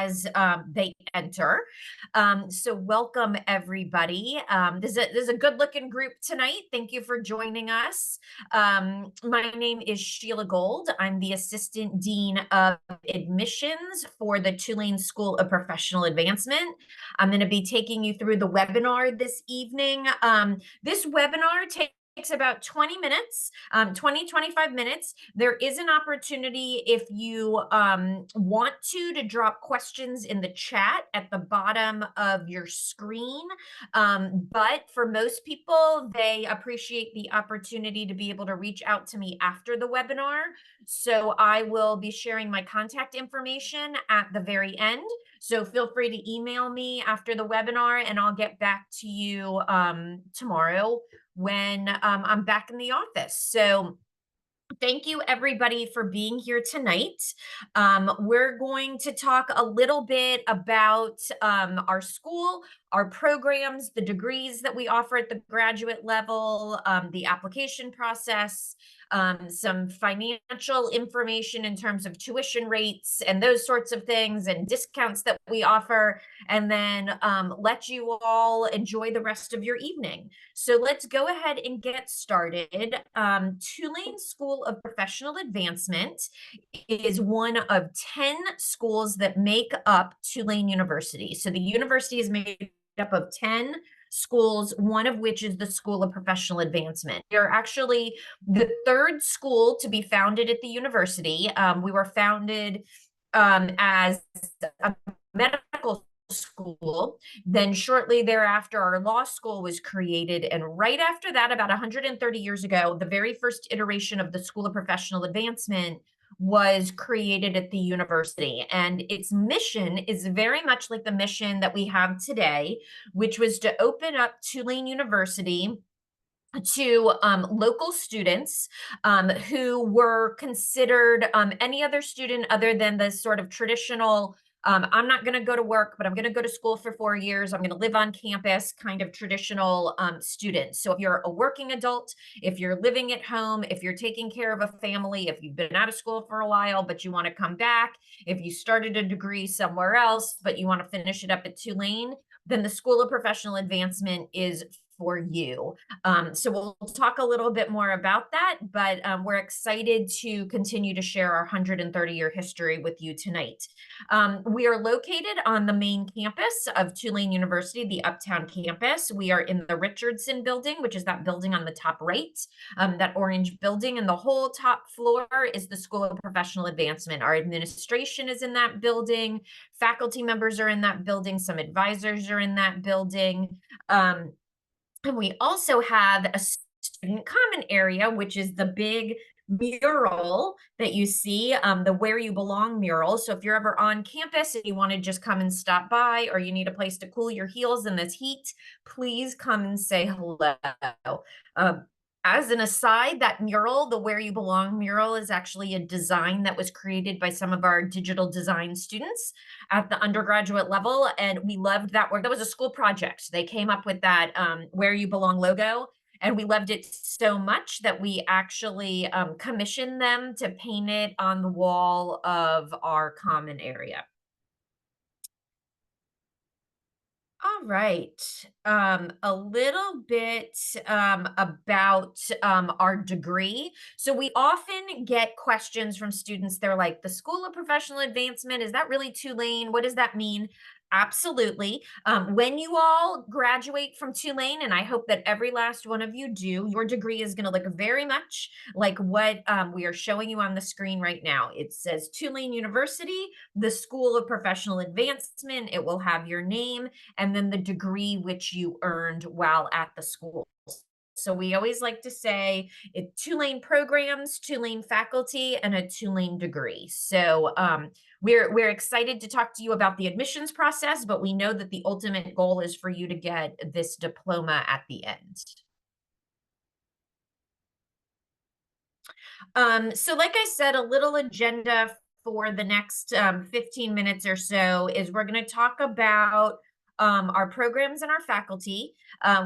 as they enter. So welcome everybody. This is a good looking group tonight. Thank you for joining us. My name is Sheila Gold. I'm the Assistant Dean of Admissions for the Tulane School of Professional Advancement. I'm going to be taking you through the webinar this evening. This webinar takes about 20 minutes, 25 minutes. There is an opportunity if you want to drop questions in the chat at the bottom of your screen. But for most people, they appreciate the opportunity to be able to reach out to me after the webinar. So I will be sharing my contact information at the very end. So feel free to email me after the webinar and I'll get back to you tomorrow when I'm back in the office. So thank you everybody for being here tonight. We're going to talk a little bit about our school, our programs, the degrees that we offer at the graduate level, the application process, some financial information in terms of tuition rates and those sorts of things and discounts that we offer, and then let you all enjoy the rest of your evening. So let's go ahead and get started. Tulane School of Professional Advancement is one of 10 schools that make up Tulane University. So the university is made up of 10 schools, one of which is the School of Professional Advancement. We are actually the third school to be founded at the university. We were founded as a medical school. Then shortly thereafter, our law school was created. And right after that, about 130 years ago, the very first iteration of the School of Professional Advancement was created at the university. And its mission is very much like the mission that we have today, which was to open up Tulane University to local students who were considered any other student other than the sort of traditional I'm not going to go to work, but I'm going to go to school for 4 years. I'm going to live on campus kind of traditional students. So if you're a working adult, if you're living at home, if you're taking care of a family, if you've been out of school for a while, but you want to come back, if you started a degree somewhere else, but you want to finish it up at Tulane, then the School of Professional Advancement is for you. So we'll talk a little bit more about that, but we're excited to continue to share our 130-year history with you tonight. We are located on the main campus of Tulane University, the Uptown campus. We are in the Richardson building, which is that building on the top right, that orange building, and the whole top floor is the School of Professional Advancement. Our administration is in that building. Faculty members are in that building. Some advisors are in that building. And we also have a student common area, which is the big mural that you see, the Where You Belong mural. So if you're ever on campus and you want to just come and stop by, or you need a place to cool your heels in this heat, please come and say hello. As an aside, that mural, the Where You Belong mural, is actually a design that was created by some of our digital design students at the undergraduate level. And we loved that work. That was a school project. They came up with that Where You Belong logo. And we loved it so much that we actually commissioned them to paint it on the wall of our common area. All right. A little bit about our degree. So we often get questions from students. They're like, the School of Professional Advancement, is that really Tulane? What does that mean? Absolutely. When you all graduate from Tulane, and I hope that every last one of you do, your degree is going to look very much like what we are showing you on the screen right now. It says Tulane University, the School of Professional Advancement. It will have your name and then the degree which you earned while at the school. So we always like to say Tulane programs, Tulane faculty, and a Tulane degree. So we're excited to talk to you about the admissions process, but we know that the ultimate goal is for you to get this diploma at the end. So like I said, a little agenda for the next 15 minutes or so is we're going to talk about our programs and our faculty.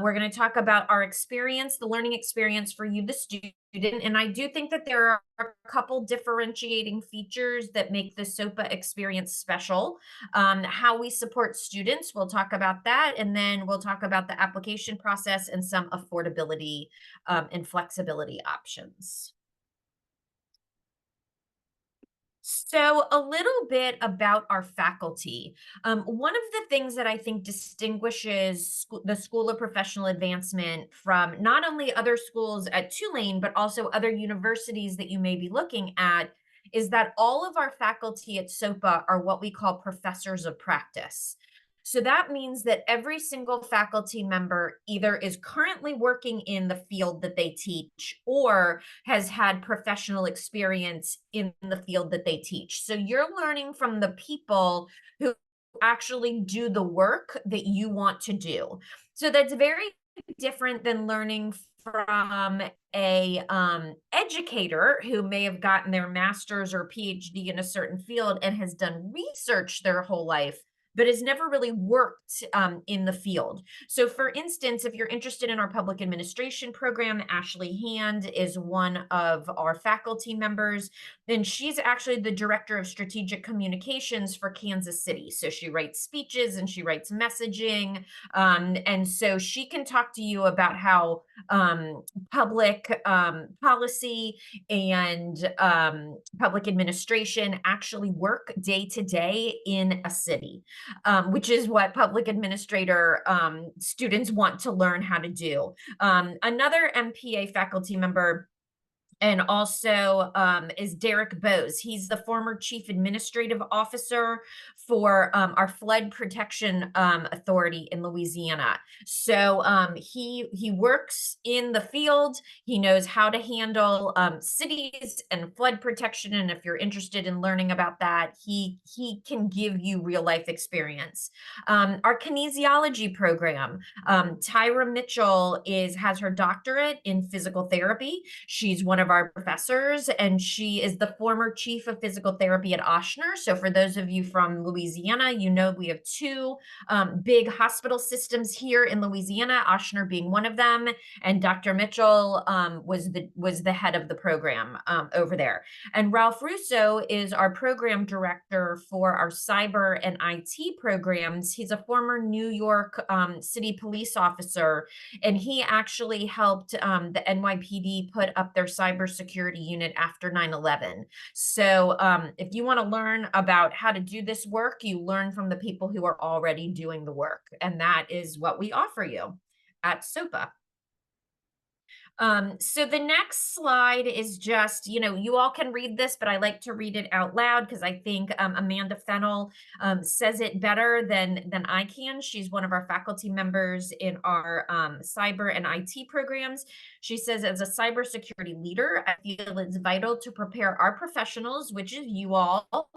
We're going to talk about our experience, the learning experience for you, the student. And I do think that there are a couple differentiating features that make the SoPA experience special. How we support students, we'll talk about that. And then we'll talk about the application process and some affordability and flexibility options. So, a little bit about our faculty. One of the things that I think distinguishes the School of Professional Advancement from not only other schools at Tulane, but also other universities that you may be looking at is that all of our faculty at SoPA are what we call professors of practice. So that means that every single faculty member either is currently working in the field that they teach or has had professional experience in the field that they teach. So you're learning from the people who actually do the work that you want to do. So that's very different than learning from a educator who may have gotten their master's or PhD in a certain field and has done research their whole life but has never really worked in the field. So, for instance, if you're interested in our public administration program, Ashley Hand is one of our faculty members, and she's actually the director of strategic communications for Kansas City. So, she writes speeches and she writes messaging. And so, she can talk to you about how public policy and public administration actually work day to day in a city, which is what public administrator students want to learn how to do. Another MPA faculty member and also is Derek Bose. He's the former chief administrative officer for our flood protection authority in Louisiana. So he works in the field. He knows how to handle cities and flood protection. And if you're interested in learning about that, he can give you real life experience. Our kinesiology program, Tyra Mitchell has her doctorate in physical therapy. She's one of our professors, and she is the former chief of physical therapy at Ochsner. So for those of you from Louisiana, you know we have two big hospital systems here in Louisiana, Ochsner being one of them, and Dr. Mitchell was the head of the program over there. And Ralph Russo is our program director for our cyber and IT programs. He's a former New York City police officer, and he actually helped the NYPD put up their cybersecurity unit after 9/11. So if you want to learn about how to do this work, you learn from the people who are already doing the work. And that is what we offer you at SoPA. So the next slide is just, you all can read this, but I like to read it out loud because I think Amanda Fennell says it better than I can. She's one of our faculty members in our cyber and IT programs. She says, as a cybersecurity leader, I feel it's vital to prepare our professionals, which is you all,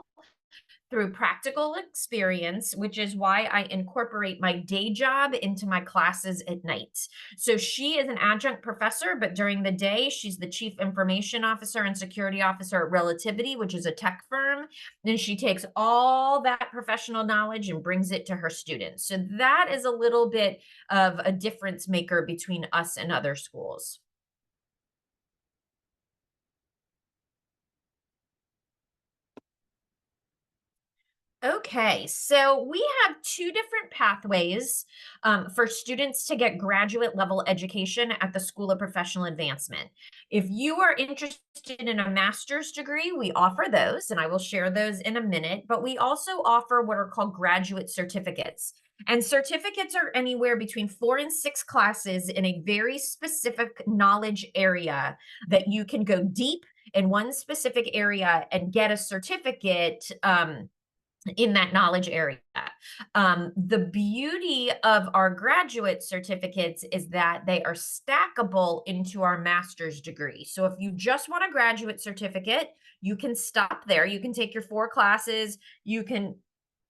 through practical experience, which is why I incorporate my day job into my classes at night. So she is an adjunct professor, but during the day, she's the chief information officer and security officer at Relativity, which is a tech firm. And she takes all that professional knowledge and brings it to her students. So that is a little bit of a difference maker between us and other schools. Okay, so we have two different pathways for students to get graduate level education at the School of Professional Advancement. If you are interested in a master's degree, we offer those, and I will share those in a minute, but we also offer what are called graduate certificates. And certificates are anywhere between 4 and 6 classes in a very specific knowledge area that you can go deep in one specific area and get a certificate in that knowledge area. The beauty of our graduate certificates is that they are stackable into our master's degree. So if you just want a graduate certificate, you can stop there. You can take your 4 classes, you can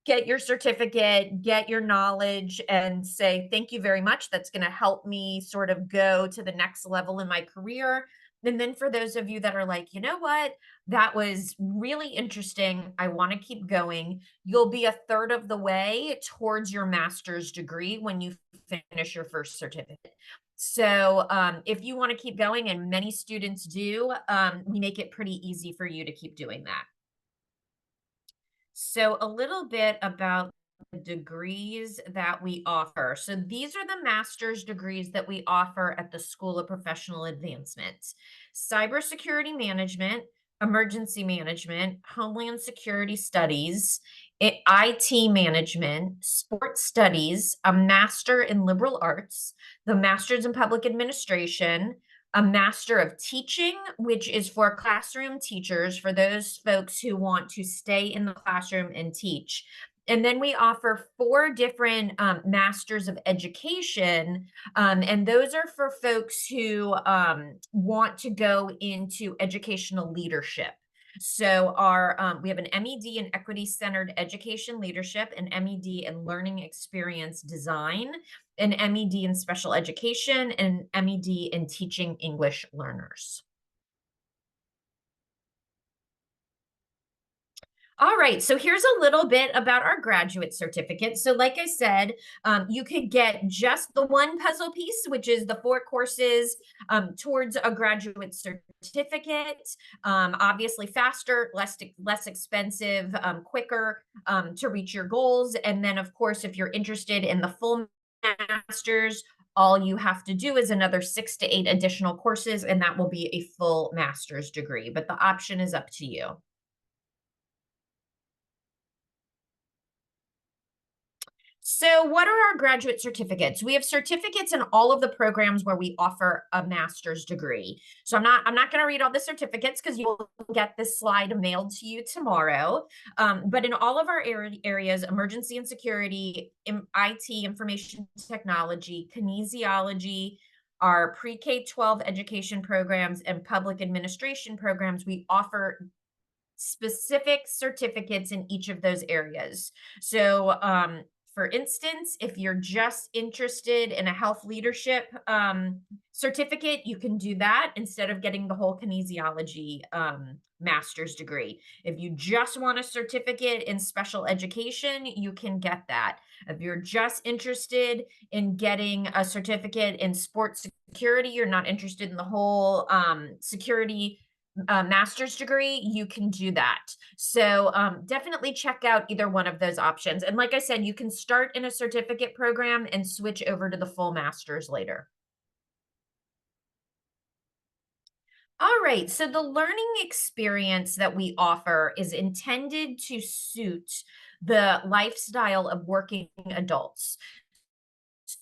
get your certificate, get your knowledge, and say, thank you very much. That's going to help me sort of go to the next level in my career. And then for those of you that are like, you know what, that was really interesting, I want to keep going, you'll be a third of the way towards your master's degree when you finish your first certificate. So if you want to keep going, and many students do, we make it pretty easy for you to keep doing that. So a little bit about the degrees that we offer. So these are the master's degrees that we offer at the School of Professional Advancement: cybersecurity management, emergency management, homeland security studies, IT management, sports studies, a master in liberal arts, the master's in public administration, a master of teaching, which is for classroom teachers, for those folks who want to stay in the classroom and teach. And then we offer four different masters of education, and those are for folks who want to go into educational leadership. So our we have an MED in equity centered education leadership, an MED in learning experience design, an MED in special education, and an MED in teaching English learners. All right, so here's a little bit about our graduate certificate. So like I said, you could get just the one puzzle piece, which is the four courses towards a graduate certificate. Obviously faster, less expensive, quicker to reach your goals. And then of course, if you're interested in the full master's, all you have to do is another 6 to 8 additional courses, and that will be a full master's degree. But the option is up to you. So, what are our graduate certificates? We have certificates in all of the programs where we offer a master's degree. So, I'm not going to read all the certificates because you'll get this slide mailed to you tomorrow. But in all of our areas, emergency and security, IT, information technology, kinesiology, our pre-K 12 education programs, and public administration programs, we offer specific certificates in each of those areas. So, for instance, if you're just interested in a health leadership certificate, you can do that instead of getting the whole kinesiology master's degree. If you just want a certificate in special education, you can get that. If you're just interested in getting a certificate in sports security, you're not interested in the whole security master's degree, you can do that. So definitely check out either one of those options. And like I said, you can start in a certificate program and switch over to the full master's later. All right, so the learning experience that we offer is intended to suit the lifestyle of working adults.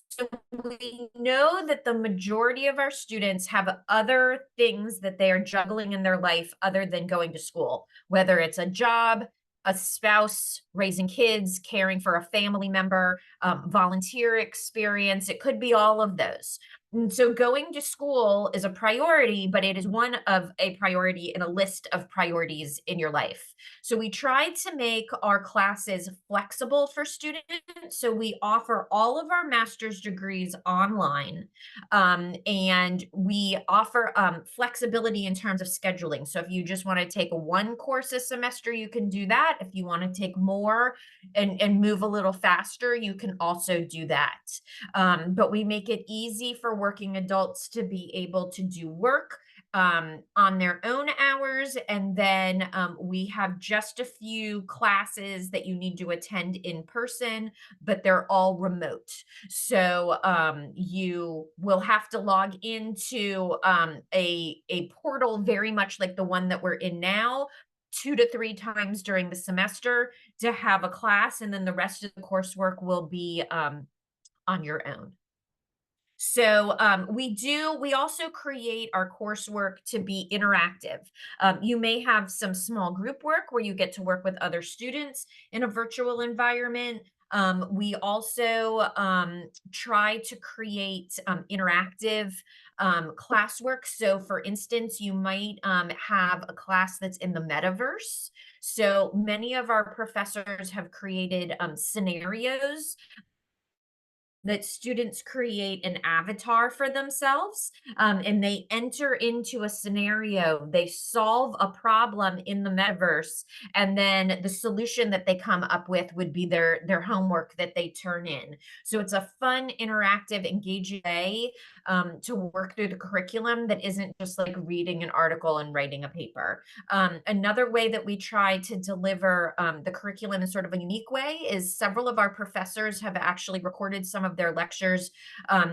So we know that the majority of our students have other things that they are juggling in their life other than going to school, whether it's a job, a spouse, raising kids, caring for a family member, volunteer experience. It could be all of those. And so going to school is a priority, but it is one of a priority in a list of priorities in your life. So we try to make our classes flexible for students. So we offer all of our master's degrees online, and we offer flexibility in terms of scheduling. So if you just want to take one course a semester, you can do that. If you want to take more and move a little faster, you can also do that. But we make it easy for working adults to be able to do work on their own hours. And then we have just a few classes that you need to attend in person, but they're all remote. So you will have to log into a portal very much like the one that we're in now, 2 to 3 times during the semester to have a class, and then the rest of the coursework will be on your own. So we also create our coursework to be interactive. You may have some small group work where you get to work with other students in a virtual environment. We also try to create interactive classwork. So for instance, you might have a class that's in the metaverse. So many of our professors have created scenarios that students create an avatar for themselves, and they enter into a scenario, they solve a problem in the metaverse, and then the solution that they come up with would be their homework that they turn in. So it's a fun, interactive, engaging way to work through the curriculum that isn't just like reading an article and writing a paper. Another way that we try to deliver the curriculum in sort of a unique way is several of our professors have actually recorded some of their lectures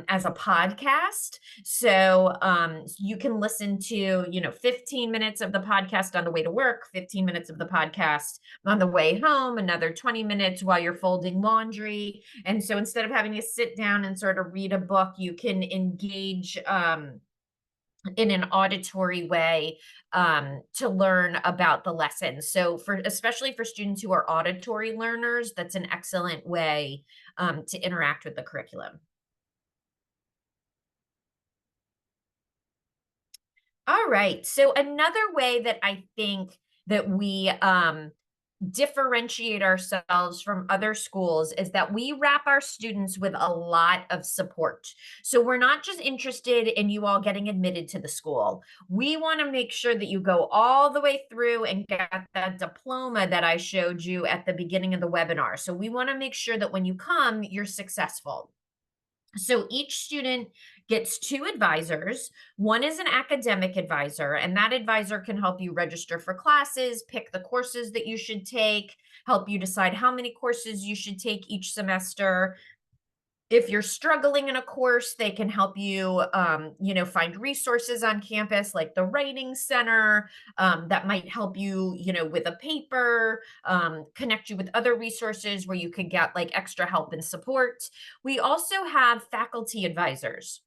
as a podcast. So you can listen to, 15 minutes of the podcast on the way to work, 15 minutes of the podcast on the way home, another 20 minutes while you're folding laundry. And so instead of having to sit down and sort of read a book, you can engage in an auditory way to learn about the lesson. So especially for students who are auditory learners, that's an excellent way to interact with the curriculum. All right. So another way that I think that we differentiate ourselves from other schools is that we wrap our students with a lot of support. So we're not just interested in you all getting admitted to the school. We want to make sure that you go all the way through and get that diploma that I showed you at the beginning of the webinar. So we want to make sure that when you come, you're successful. So each student gets two advisors. One is an academic advisor, and that advisor can help you register for classes, pick the courses that you should take, help you decide how many courses you should take each semester. If you're struggling in a course, they can help you, find resources on campus like the Writing Center that might help you, with a paper, connect you with other resources where you could get like extra help and support. We also have faculty advisors.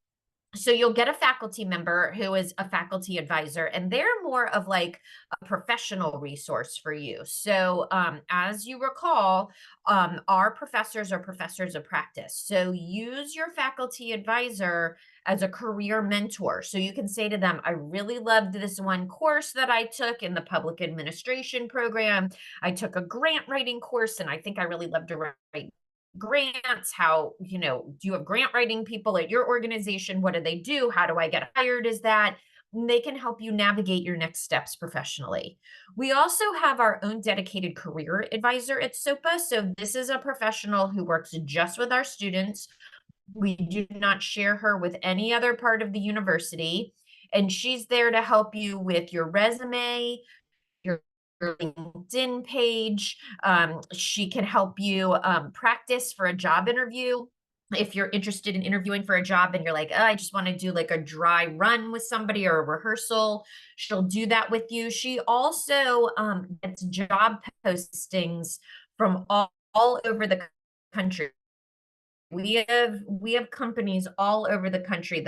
So you'll get a faculty member who is a faculty advisor, and they're more of like a professional resource for you. So as you recall, our professors are professors of practice. So use your faculty advisor as a career mentor. So you can say to them, I really loved this one course that I took in the public administration program. I took a grant writing course, and I think I really loved to write grants. How, do you have grant writing people at your organization? What do they do? How do I get hired as that? And they can help you navigate your next steps professionally. We also have our own dedicated career advisor at SoPA. So this is a professional who works just with our students. We do not share her with any other part of the university. And she's there to help you with your resume, your LinkedIn page. She can help you practice for a job interview. If you're interested in interviewing for a job and you're like, oh, I just want to do like a dry run with somebody or a rehearsal, she'll do that with you. She also gets job postings from all over the country. We have companies all over the country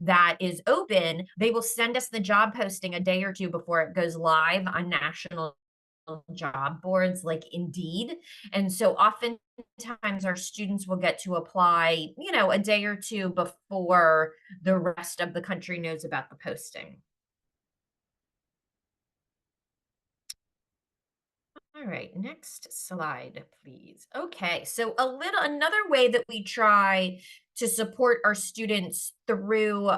that is open. They will send us the job posting a day or two before it goes live on national job boards like Indeed. And so oftentimes our students will get to apply, a day or two before the rest of the country knows about the posting. All right, next slide, please. Okay, so another way that we try to support our students through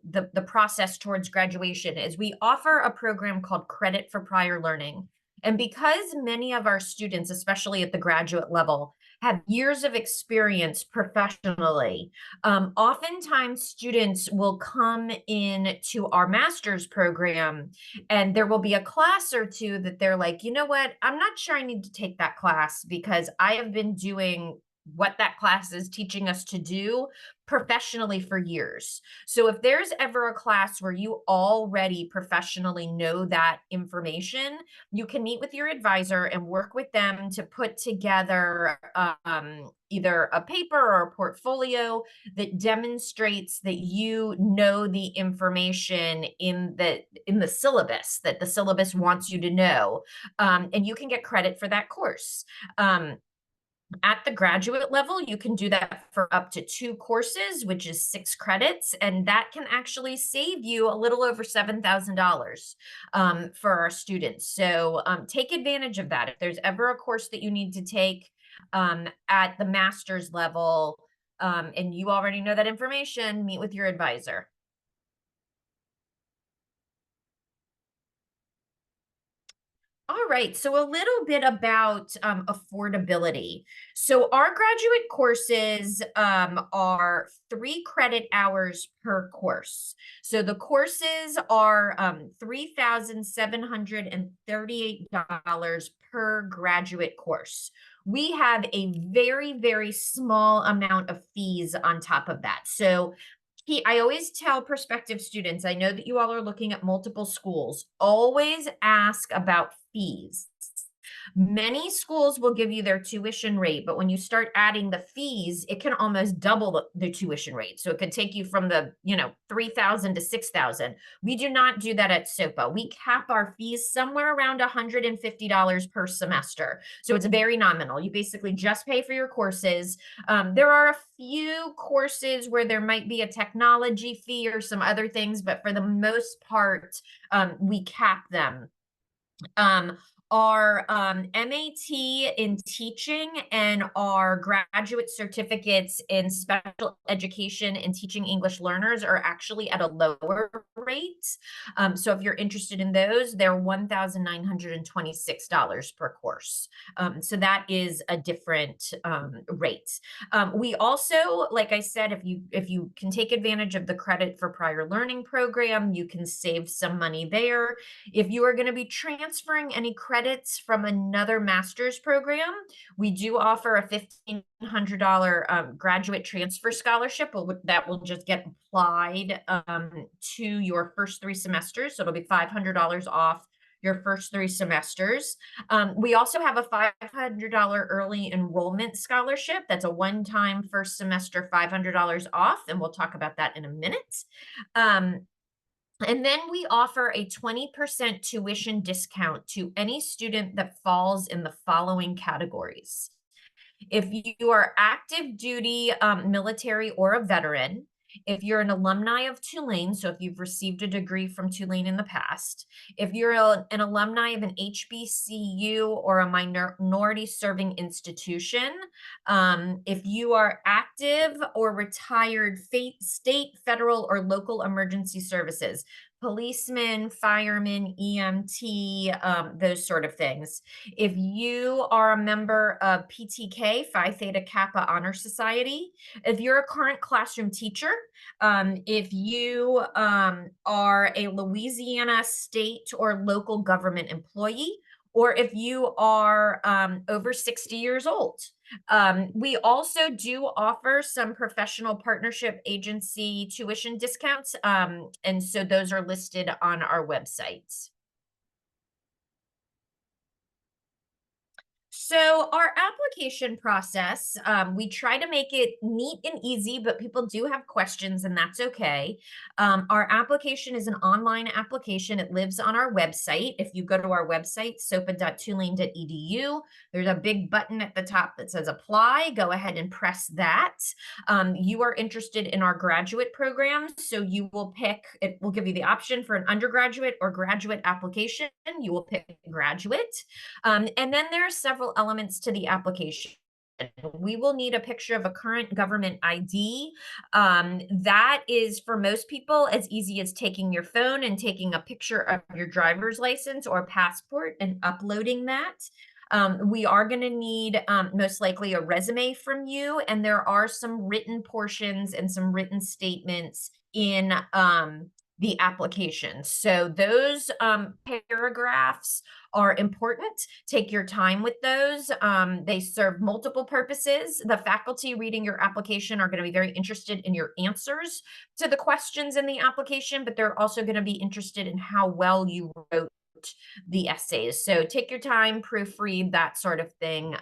the process towards graduation is we offer a program called Credit for Prior Learning. And because many of our students, especially at the graduate level, have years of experience professionally, oftentimes students will come in to our master's program, and there will be a class or two that they're like, you know what, I'm not sure I need to take that class because I have been doing what that class is teaching us to do professionally for years. So if there's ever a class where you already professionally know that information, you can meet with your advisor and work with them to put together either a paper or a portfolio that demonstrates that you know the information in the syllabus that the syllabus wants you to know, and you can get credit for that course. At the graduate level, you can do that for up to 2 courses, which is 6 credits, and that can actually save you a little over $7,000 for our students. So take advantage of that. If there's ever a course that you need to take at the master's level, And you already know that information. Meet with your advisor. All right, so a little bit about affordability. So our graduate courses are 3 credit hours per course. So the courses are $3,738 per graduate course. We have a very, very small amount of fees on top of that. So I always tell prospective students, I know that you all are looking at multiple schools, always ask about fees. Many schools will give you their tuition rate, but when you start adding the fees, it can almost double the tuition rate. So it could take you from the, 3,000 to 6,000. We do not do that at SoPA. We cap our fees somewhere around $150 per semester. So it's very nominal. You basically just pay for your courses. There are a few courses where there might be a technology fee or some other things, but for the most part, we cap them. um, our MAT in teaching and our graduate certificates in special education and teaching English learners are actually at a lower rate. So if you're interested in those, they're $1,926 per course. So that is a different rate. We also, like I said, if you can take advantage of the credit for prior learning program, you can save some money there. If you are going to be transferring any credits from another master's program, we do offer a $1,500 graduate transfer scholarship that will just get applied to your first 3 semesters. So it'll be $500 off your first 3 semesters. We also have a $500 early enrollment scholarship. That's a one-time first semester $500 off, and we'll talk about that in a minute. And then we offer a 20% tuition discount to any student that falls in the following categories. If you are active duty military or a veteran, if you're an alumni of Tulane, so if you've received a degree from Tulane in the past, if you're an alumni of an HBCU or a minority serving institution, if you are active or retired state, federal, or local emergency services, policemen, firemen, EMT, those sort of things. If you are a member of PTK, Phi Theta Kappa Honor Society, if you're a current classroom teacher, if you are a Louisiana state or local government employee, or if you are over 60 years old. We also do offer some professional partnership agency tuition discounts, and so those are listed on our website. So our application process, we try to make it neat and easy, but people do have questions, and that's okay. Our application is an online application. It lives on our website. If you go to our website, sopa.tulane.edu, there's a big button at the top that says apply. Go ahead and press that. You are interested in our graduate program, so you will pick, it will give you the option for an undergraduate or graduate application. You will pick graduate. And then there are several elements to the application. We will need a picture of a current government ID. That is, for most people, as easy as taking your phone and taking a picture of your driver's license or passport and uploading that. We are going to need most likely a resume from you, and there are some written portions and some written statements in the application. So those paragraphs are important. Take your time with those. They serve multiple purposes. The faculty reading your application are going to be very interested in your answers to the questions in the application, but they're also going to be interested in how well you wrote the essays. So take your time, proofread, that sort of thing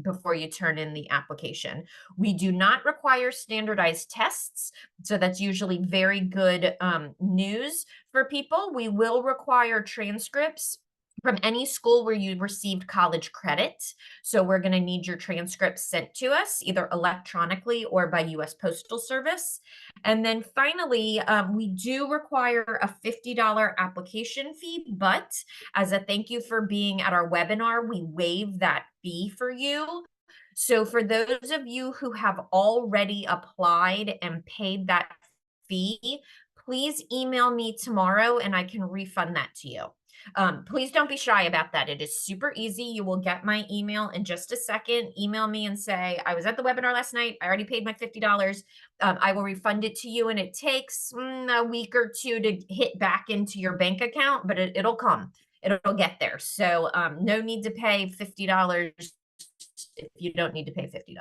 before you turn in the application. We do not require standardized tests, so that's usually very good news for people. We will require transcripts from any school where you received college credit. So we're going to need your transcripts sent to us either electronically or by US Postal Service. And then finally, we do require a $50 application fee, but as a thank you for being at our webinar, we waive that fee for you. So for those of you who have already applied and paid that fee, please email me tomorrow and I can refund that to you. Please don't be shy about that. It is super easy. You will get my email in just a second. Email me and say, I was at the webinar last night. I already paid my $50. I will refund it to you. And it takes a week or two to hit back into your bank account, but it'll come. It'll get there. So no need to pay $50 if you don't need to pay $50.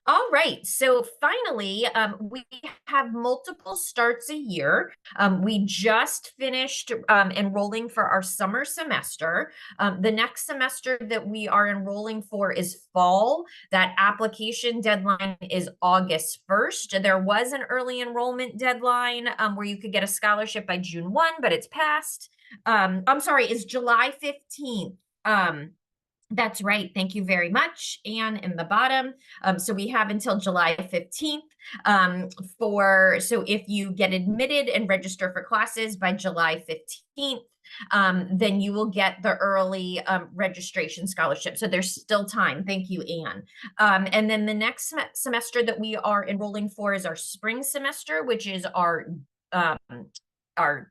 All right. So finally, we have multiple starts a year. We just finished enrolling for our summer semester. The next semester that we are enrolling for is fall. That application deadline is August 1st. There was an early enrollment deadline where you could get a scholarship by June 1, but it's passed. I'm sorry, it's July 15th. That's right. Thank you very much, Anne, in the bottom. So we have until July 15th so if you get admitted and register for classes by July 15th, then you will get the early registration scholarship. So there's still time. Thank you, Anne. And then the next semester that we are enrolling for is our spring semester, which is our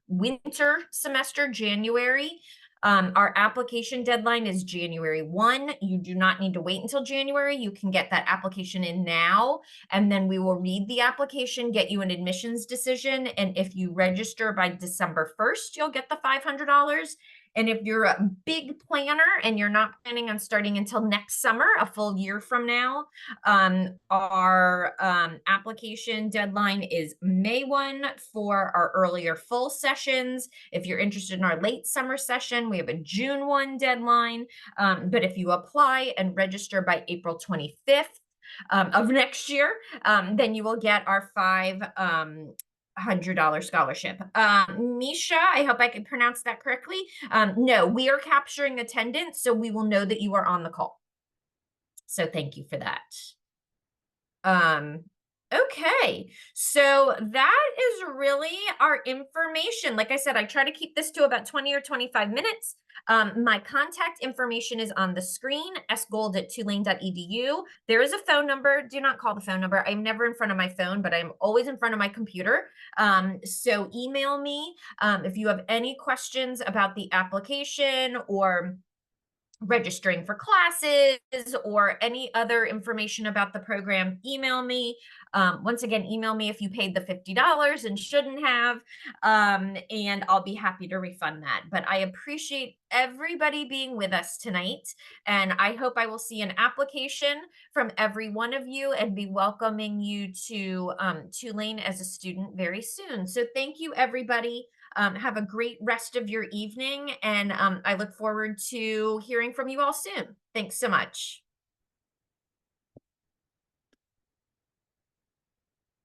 winter semester, January. Our application deadline is January 1. You do not need to wait until January. You can get that application in now, and then we will read the application, get you an admissions decision. And if you register by December 1st, you'll get the $500. And if you're a big planner and you're not planning on starting until next summer, a full year from now, our application deadline is May 1 for our earlier full sessions. If you're interested in our late summer session, we have a June 1 deadline. But if you apply and register by April 25th of next year, then you will get our $500 scholarship. Misha, I hope I could pronounce that correctly. No, we are capturing attendance, so we will know that you are on the call. So thank you for that. Okay, so that is really our information. Like I said, I try to keep this to about 20 or 25 minutes. My contact information is on the screen, sgold@tulane.edu. There is a phone number. Do not call the phone number. I'm never in front of my phone, but I'm always in front of my computer. So email me if you have any questions about the application or registering for classes or any other information about the program, email me. Once again, email me if you paid the $50 and shouldn't have, and I'll be happy to refund that. But I appreciate everybody being with us tonight, and I hope I will see an application from every one of you and be welcoming you to Tulane as a student very soon. So thank you, everybody. Have a great rest of your evening, and I look forward to hearing from you all soon. Thanks so much.